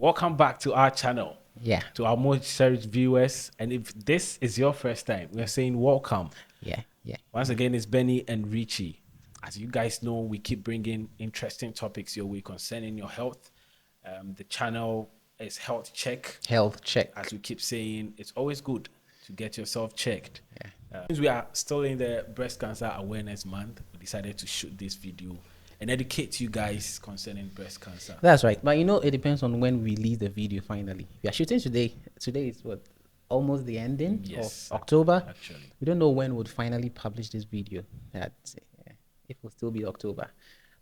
Welcome back to our channel. Yeah. To our most cherished viewers. And if this is your first time, we're saying welcome. Yeah. Once again, it's Benny and Richie. As you guys know, we keep bringing interesting topics your way concerning your health. The channel is HealthCheck. HealthCheck. As we keep saying, it's always good to get yourself checked. Yeah. Since we are still in the Breast Cancer Awareness Month, we decided to shoot this video and educate you guys concerning breast cancer. That's right. But you know, it depends on when we release the video finally. We are shooting today. Today is what? Almost the ending of October. Actually. We don't know when we'll finally publish this video. That it will still be October.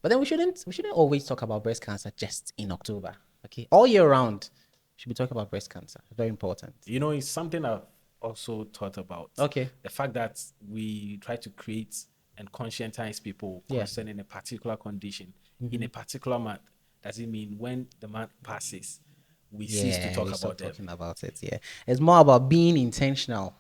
But then we shouldn't always talk about breast cancer just in October. Okay. All year round, we should be talking about breast cancer. Very important. You know, it's something I've also thought about. Okay. The fact that we try to create and conscientize people concerning a particular condition in a particular month doesn't mean when the month passes we cease to talk about them. Talking about it. Yeah, it's more about being intentional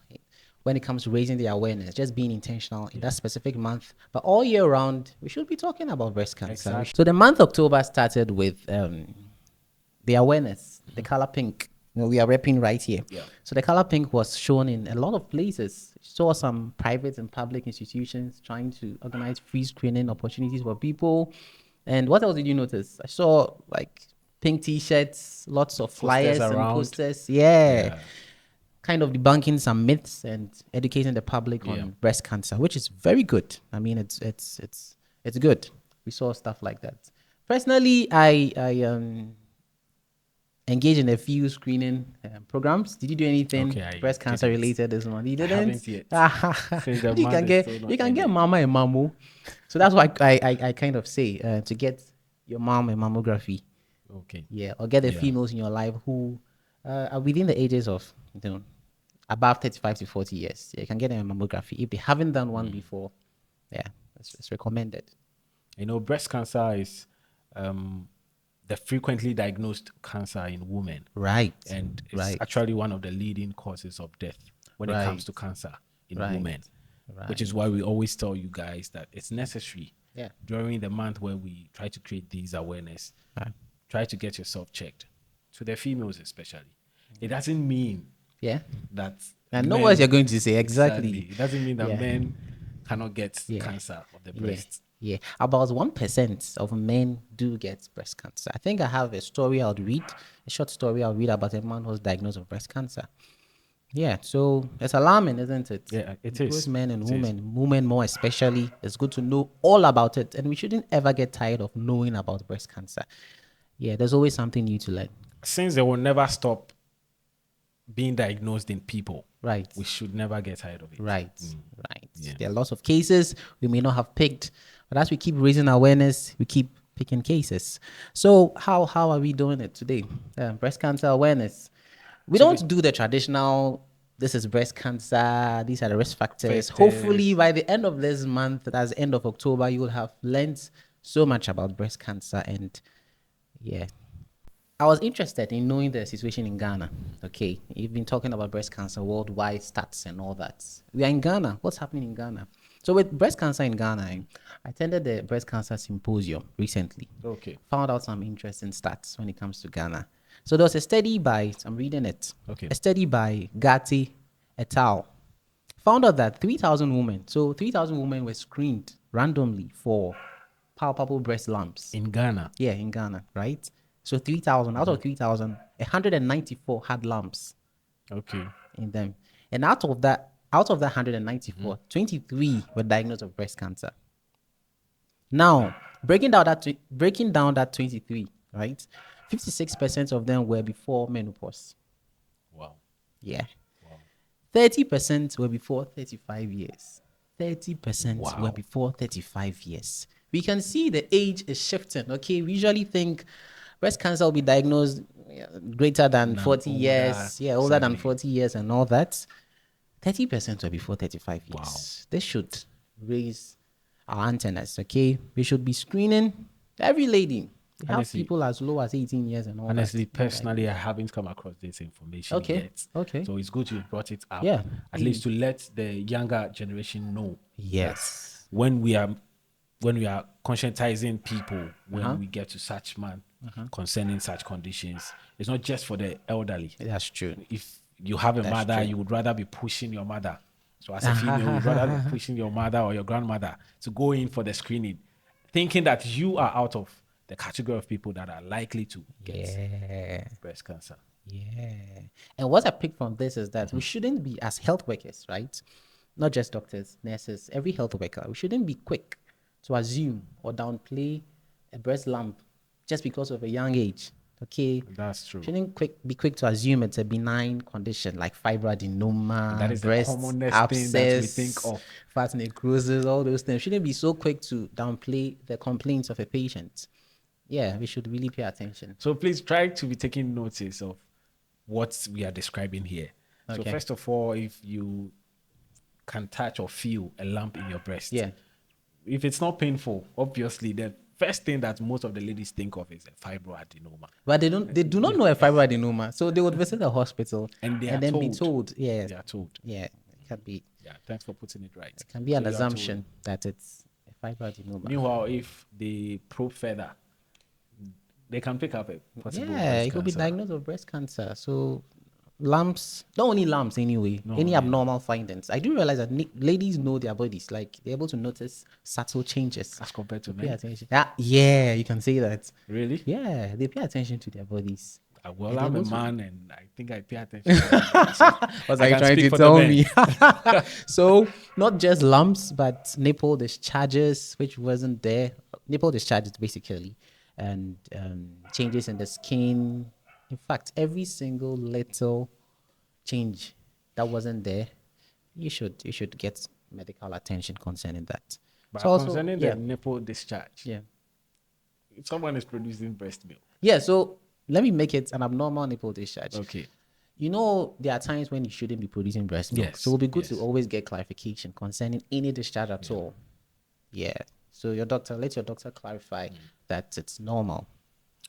when it comes to raising the awareness. Just being intentional in that specific month, but all year round we should be talking about breast cancer. Exactly. So the month October started with the awareness, the color pink. You know, we are repping right here. Yeah. So the color pink was shown in a lot of places. Saw some private and public institutions trying to organize free screening opportunities for people. And what else did you notice? I saw like pink t-shirts, lots of flyers and posters. Yeah. Kind of debunking some myths and educating the public on breast cancer, which is very good. I mean, it's good. We saw stuff like that. Personally, I engage in a few screening programs. Did you do anything breast cancer related this month? You didn't? I haven't yet. You can get mama and mamu. So that's why I kind of say to get your mom a mammography. Okay. Yeah, or get the females in your life who are within the ages of above 35 to 40 years. Yeah, you can get them a mammography if they haven't done one before. Yeah, it's recommended. You know, breast cancer is the frequently diagnosed cancer in women. Right. And it's actually one of the leading causes of death when it comes to cancer in women. Right. Which is why we always tell you guys that it's necessary during the month where we try to create these awareness. Try to get yourself checked. To the females especially. It doesn't mean that I know what you're going to say. Exactly. It doesn't mean that men cannot get cancer of the breast. Yeah, about 1% of men do get breast cancer. I think I have a story I'll read, a short story I'll read about a man who was diagnosed with breast cancer. Yeah, so it's alarming, isn't it? Yeah, it is. Both men and women more especially. It's good to know all about it, and we shouldn't ever get tired of knowing about breast cancer. Yeah, there's always something new to learn. Since they will never stop being diagnosed in people, right? We should never get tired of it. Right. Yeah. There are lots of cases we may not have picked, but as we keep raising awareness, we keep picking cases. So how are we doing it today? Breast cancer awareness. We don't do the traditional, this is breast cancer, these are the risk factors. Hopefully by the end of this month, that's the end of October, you will have learned so much about breast cancer. And I was interested in knowing the situation in Ghana. Okay, you've been talking about breast cancer worldwide stats and all that. We are in Ghana. What's happening in Ghana? So with breast cancer in Ghana, I attended the breast cancer symposium recently. Okay. Found out some interesting stats when it comes to Ghana. So there was a study by, I'm reading it. Okay. A study by Gatti et al. Found out that 3,000 women, so 3,000 women were screened randomly for palpable breast lumps. In Ghana? Yeah, in Ghana, right? So 3,000, out of 3,000, 194 had lumps. Okay. In them. And out of that 194, 23 were diagnosed with breast cancer. Now, breaking down that 23, right? 56% of them were before menopause. Wow. Yeah. 30% were before 35 years. 30% were before 35 years. We can see the age is shifting. Okay, we usually think breast cancer will be diagnosed greater than 40 years. Yeah, older than 40 years and all that. 30% were before 35 years. Wow. This should raise our antennas, okay? We should be screening every lady. We have people as low as 18 years and all that. Honestly, personally, I haven't come across this information yet. Okay. So it's good you brought it up. Yeah. At least to let the younger generation know. Yes. When we are conscientizing people when we get to such month, concerning such conditions. It's not just for the elderly. That's true. If you have a mother, true. you would rather be pushing your mother. So as a female, you'd rather be pushing your mother or your grandmother to go in for the screening, thinking that you are out of the category of people that are likely to get breast cancer. Yeah. And what I picked from this is that we shouldn't be, as health workers, right? Not just doctors, nurses, every health worker, we shouldn't be quick to assume or downplay a breast lump just because of a young age. Okay, That's true. Shouldn't be quick to assume it's a benign condition like fibroadenoma, That is breast the commonest abscess, thing that we think of. fat necrosis, all those things. Shouldn't be so quick to downplay the complaints of a patient. Yeah, we should really pay attention. So please try to be taking notice of what we are describing here. So first of all, if you can touch or feel a lump in your breast, if it's not painful, obviously the first thing that most of the ladies think of is a fibroadenoma. But they do not know a fibroadenoma, so they would visit the hospital and then be told. Yeah, they are told. Yeah, it can be. Yeah, thanks for putting it right. It can be an assumption that it's a fibroadenoma. Meanwhile, if they probe further, they can pick up a possible breast cancer. It could be diagnosed with breast cancer. So lumps, not only lumps anyway, any abnormal findings. I do realize that ladies know their bodies, like they're able to notice subtle changes as compared to men. Pay attention. Yeah, you can say that. Really? Yeah, they pay attention to their bodies. Well, I'm a man and I think I pay attention. What are you trying to tell me? So not just lumps, but nipple discharges, which wasn't there. Nipple discharges basically, and changes in the skin. In fact, every single little change that wasn't there, you should get medical attention concerning that. But so concerning the nipple discharge, if someone is producing breast milk. Yeah, so let me make it an abnormal nipple discharge. Okay. You know, there are times when you shouldn't be producing breast milk. So it will be good to always get clarification concerning any discharge at all. Yeah. So let your doctor clarify that it's normal.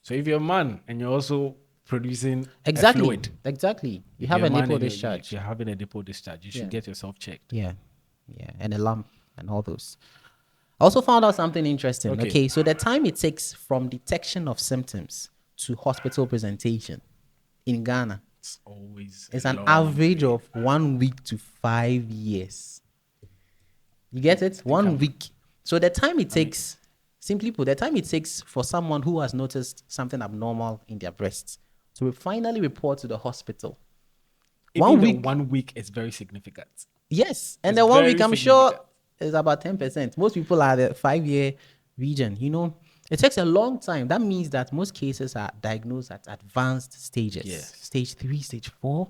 So if you're a man and you're also producing exactly a fluid, you have a nipple discharge. You're having a nipple discharge. You should get yourself checked. Yeah, and a lump and all those. I also found out something interesting. Okay, so the time it takes from detection of symptoms to hospital presentation in Ghana, it's an average of 1 week to 5 years. You get it? 1 week. So the time it takes, simply put, the time it takes for someone who has noticed something abnormal in their breasts to finally report to the hospital. Even 1 week is very significant. Yes. And the 1 week, I'm sure, is about 10%. Most people are the 5-year region. You know, it takes a long time. That means that most cases are diagnosed at advanced stages. Yes. Stage 3, stage 4.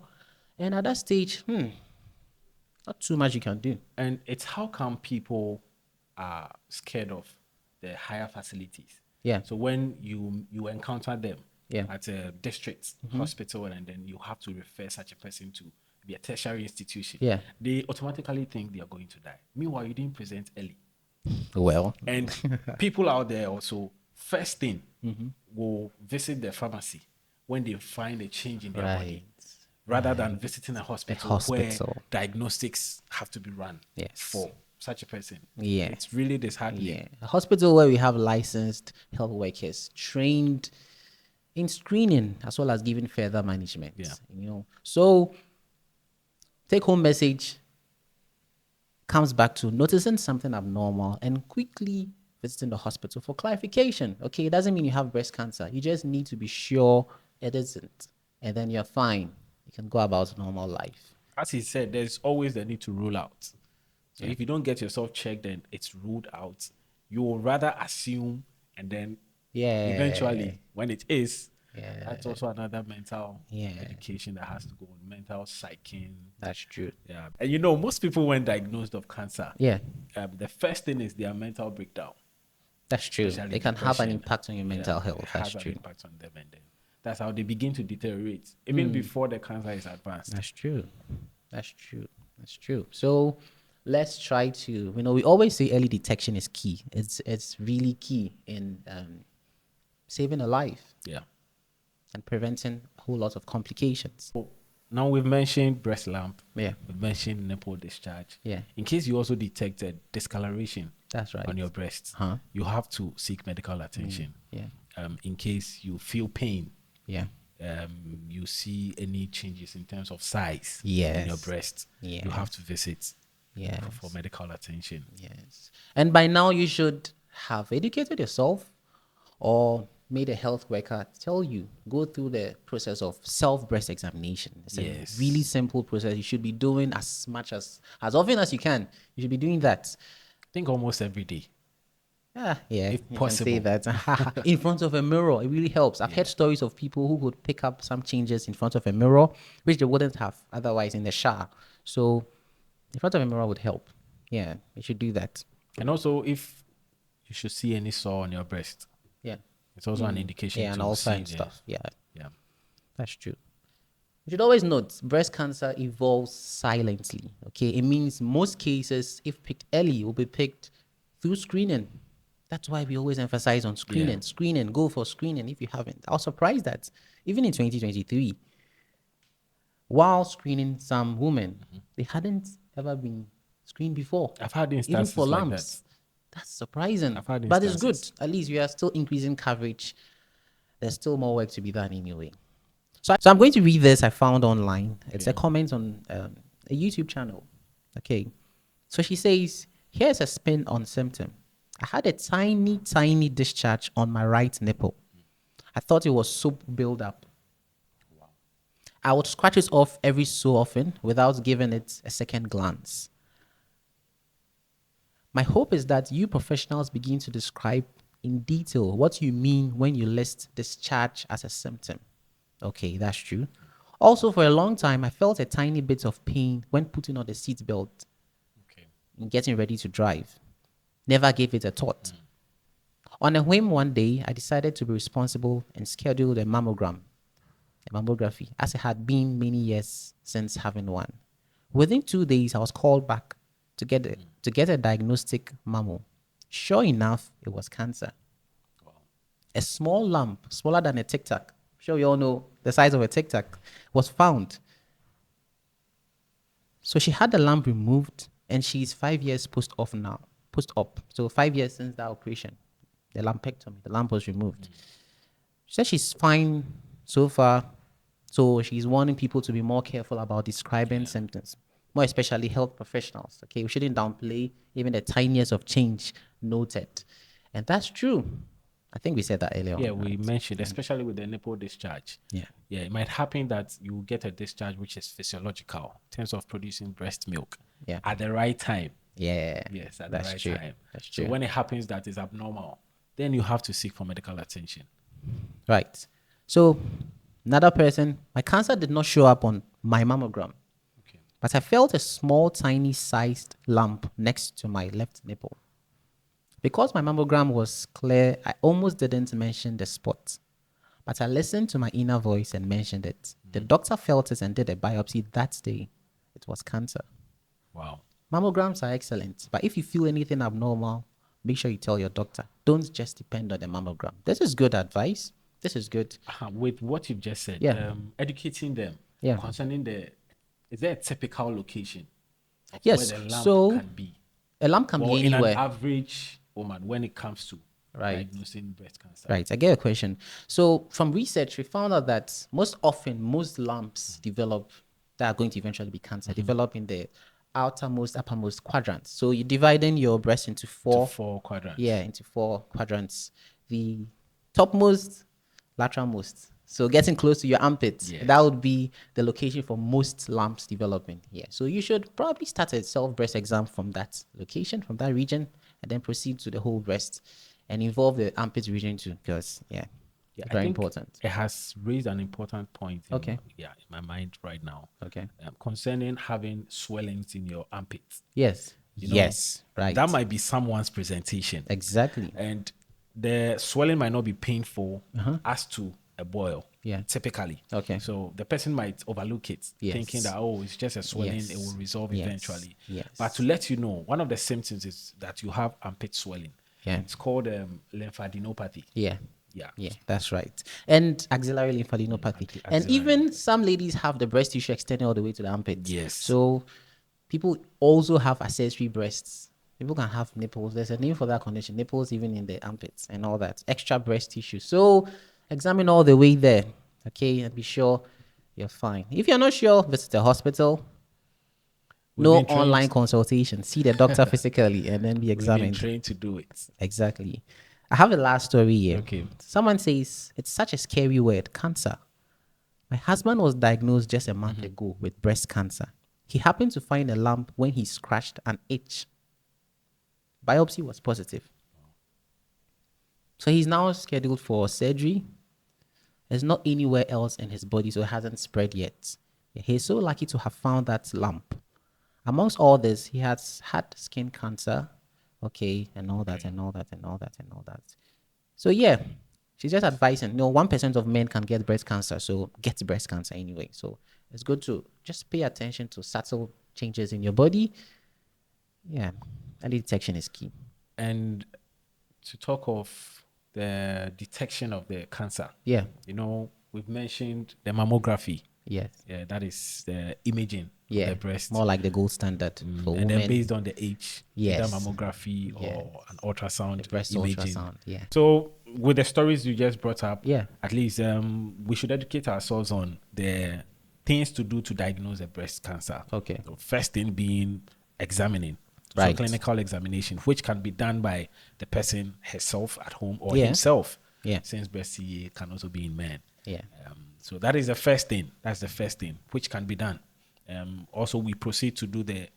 And at that stage, not too much you can do. And it's how come people are scared of the higher facilities. Yeah. So when you encounter them at a district hospital and then you have to refer such a person to be a tertiary institution, they automatically think they are going to die. Meanwhile, you didn't present early. Well. And people out there also, first thing, will visit the pharmacy when they find a change in their body, rather than visiting a hospital where diagnostics have to be run for such a person. Yeah. It's really disheartening. Yeah. A hospital where we have licensed health workers trained in screening as well as giving further management. Yeah. You know. So take home message comes back to noticing something abnormal and quickly visiting the hospital for clarification. Okay, it doesn't mean you have breast cancer. You just need to be sure it isn't. And then you're fine. You can go about normal life. As he said, there's always the need to rule out. So if you don't get yourself checked, then it's ruled out. You will rather assume, and then eventually, when it is, that's also another mental education that has to go on, mental psyching. That's true. Yeah. And you know, most people when diagnosed of cancer, the first thing is their mental breakdown. That's true. They can have an impact on your mental health. That's true. An impact on them, and then that's how they begin to deteriorate, even before the cancer is advanced. That's true. That's true. That's true. So let's try to, we always say early detection is key. It's really key in saving a life. Yeah. And preventing a whole lot of complications. Now we've mentioned breast lump. Yeah. We've mentioned nipple discharge. Yeah. In case you also detected discoloration on your breast, you have to seek medical attention. Yeah. in case you feel pain, Yeah. you see any changes in terms of size Yes. in your breast, you Yes. have to visit Yes. for medical attention. Yes. And by now you should have educated yourself or made a health worker tell you, go through the process of self-breast examination. It's a really simple process. You should be doing as often as you can. You should be doing that. I think almost every day. Yeah, if you possible. can say that. In front of a mirror, it really helps. I've heard stories of people who would pick up some changes in front of a mirror, which they wouldn't have otherwise in the shower. So in front of a mirror would help. Yeah, you should do that. And also, if you should see any sore on your breast, yeah, it's also an indication yeah, to and also see and stuff. Yeah, Yeah. that's true. You should always note breast cancer evolves silently. Okay, it means most cases, if picked early, will be picked through screening. That's why we always emphasize on screening. Screening, go for screening if you haven't. I was surprised that even in 2023, while screening some women, they hadn't ever been screened before. I've had Even instances for like lumps. That's surprising. I've had But it's good. instances. At least we are still increasing coverage. There's still more work to be done anyway. So I'm going to read this I found online. It's a comment on a YouTube channel. Okay. So she says, here's a spin on symptom. I had a tiny, tiny discharge on my right nipple. I thought it was soap buildup. I would scratch it off every so often without giving it a second glance. My hope is that you professionals begin to describe in detail what you mean when you list discharge as a symptom. Okay, that's true. Also, for a long time, I felt a tiny bit of pain when putting on the seat belt and getting ready to drive. Never gave it a thought. On a whim one day, I decided to be responsible and scheduled a mammography, as it had been many years since having one. Within 2 days, I was called back to get a diagnostic mammo. Sure enough, it was cancer. A small lump, smaller than a tic tac, sure you all know the size of a tic tac, was found. So she had the lump removed, and she's 5 years post-op now. Post-op, so 5 years since that operation, the lumpectomy, the lump was removed. She said she's fine so far, so she's warning people to be more careful about describing symptoms, more especially health professionals. Okay, we shouldn't downplay even the tiniest of change noted, and that's true. I think we said that earlier. Yeah, we mentioned, especially with the nipple discharge. Yeah, it might happen that you get a discharge which is physiological in terms of producing breast milk. Yeah, at the right time. Yes, At the right time. That's true. So when it happens that is abnormal, then you have to seek for medical attention. Right. So another person, my cancer did not show up on my mammogram, but I felt a small, tiny sized lump next to my left nipple. Because my mammogram was clear, I almost didn't mention the spot, but I listened to my inner voice and mentioned it. The doctor felt it and did a biopsy that day. It was cancer. Wow. Mammograms are excellent, but if you feel anything abnormal, make sure you tell your doctor. Don't just depend on the mammogram. This is good advice. This is good. With what you've just said, educating them concerning is there a typical location of where the lump can be? A lump can be anywhere. In an average woman when it comes to diagnosing breast cancer. Right, I get a question. So from research, we found out that most often, most lumps develop that are going to eventually be cancer, develop in the outermost, uppermost quadrants. So you're dividing your breast into four quadrants. Yeah, into 4 quadrants. The topmost, lateralmost. So getting close to your armpits, that would be the location for most lumps developing. Yeah. So you should probably start a self-breast exam from that location, from that region, and then proceed to the whole breast and involve the armpit region too, because very important. It has raised an important point in my mind right now. Okay. Concerning having swellings in your armpits. Yes. Right. That might be someone's presentation. Exactly. And the swelling might not be painful as to a boil. Yeah. Typically. Okay. So the person might overlook it, thinking that it's just a swelling, it will resolve eventually. Yes. But to let you know, one of the symptoms is that you have armpit swelling. Yeah. It's called lymphadenopathy. Yeah, that's right. And axillary lymphadenopathy. And even some ladies have the breast tissue extending all the way to the armpit. Yes. So people also have accessory breasts. People can have nipples. There's a name for that condition. Nipples even in the armpits and all that. Extra breast tissue. So examine all the way there, okay, and be sure you're fine. If you're not sure, visit the hospital. No online consultation. See the doctor physically and then be examined. We've been trained to do it. Exactly. I have a last story here. Okay. Someone says, it's such a scary word, cancer. My husband was diagnosed just a month ago with breast cancer. He happened to find a lump when he scratched an itch. Biopsy was positive. So he's now scheduled for surgery. There's not anywhere else in his body, so it hasn't spread yet. He's so lucky to have found that lump. Amongst all this, he has had skin cancer, okay, and all that, and all that, and all that, and all that. So yeah, she's just advising, 1% of men can get breast cancer, so get breast cancer anyway. So it's good to just pay attention to subtle changes in your body. Yeah, early detection is key. And to talk of the detection of the cancer, we've mentioned the mammography. Yes. Yeah, that is the imaging of the breast. More like the gold standard for women. And then based on the age, yes, either mammography or an ultrasound, the breast imaging. Ultrasound, yeah. So with the stories you just brought up, yeah, at least we should educate ourselves on the things to do to diagnose a breast cancer. Okay. So first thing being examining. Right. So clinical examination, which can be done by the person herself at home or himself. Yeah. Since breast CA can also be in men. Yeah. So that is the first thing. That's the first thing which can be done. Also, we proceed to do the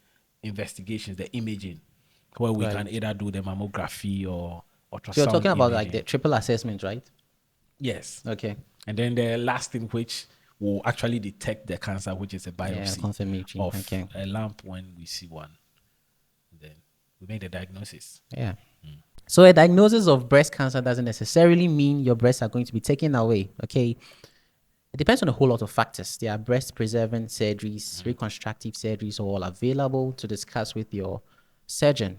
investigations, the imaging, where we can either do the mammography or ultrasound. So you're talking about imaging. like the triple assessment, right? Yes. Okay. And then the last thing which will actually detect the cancer, which is a biopsy of a lump when we see one. And then we make the diagnosis. Yeah. So a diagnosis of breast cancer doesn't necessarily mean your breasts are going to be taken away, okay? It depends on a whole lot of factors. There are breast preserving surgeries, reconstructive surgeries, all available to discuss with your surgeon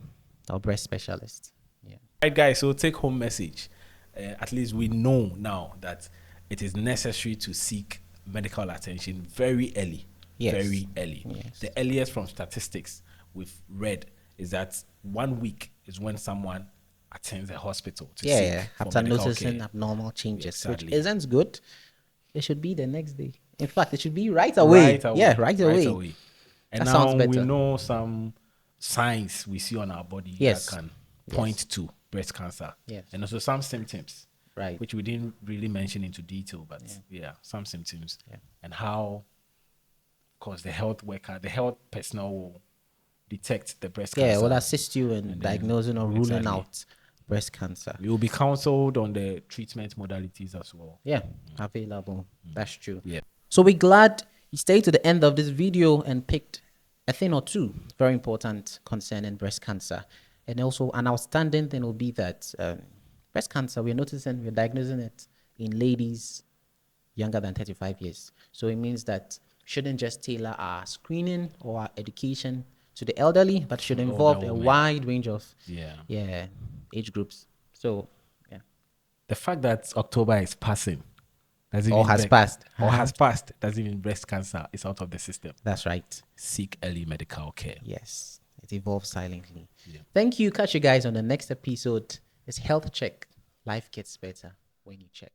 or breast specialist. Yeah. Right, guys, so take home message. At least we know now that it is necessary to seek medical attention very early. Yes. Very early. Yes. The earliest from statistics we've read is that 1 week is when someone attends a hospital to seek after noticing abnormal changes, which isn't good. It should be the next day. In fact, it should be right away. Yeah, right away. And that now we know some signs we see on our body that can point to breast cancer. Yes. And also some symptoms, right, which we didn't really mention into detail, but some symptoms and how, of course, the health worker, the health personnel will detect the breast cancer. Yeah, will assist you in diagnosing or ruling out breast cancer. You will be counseled on the treatment modalities as well. Yeah, available. That's true. Yeah. So we're glad you stayed to the end of this video and picked a thing or two very important concerning breast cancer. And also an outstanding thing will be that breast cancer, we're diagnosing it in ladies younger than 35 years. So it means that we shouldn't just tailor our screening or our education to the elderly, but should involve a wide range of age groups. So the fact that October is passing has passed doesn't mean breast cancer is out of the system. That's right. Seek early medical care. Yes, it evolves silently. Thank you. Catch you guys on the next episode. It's Health Check. Life gets better when you check.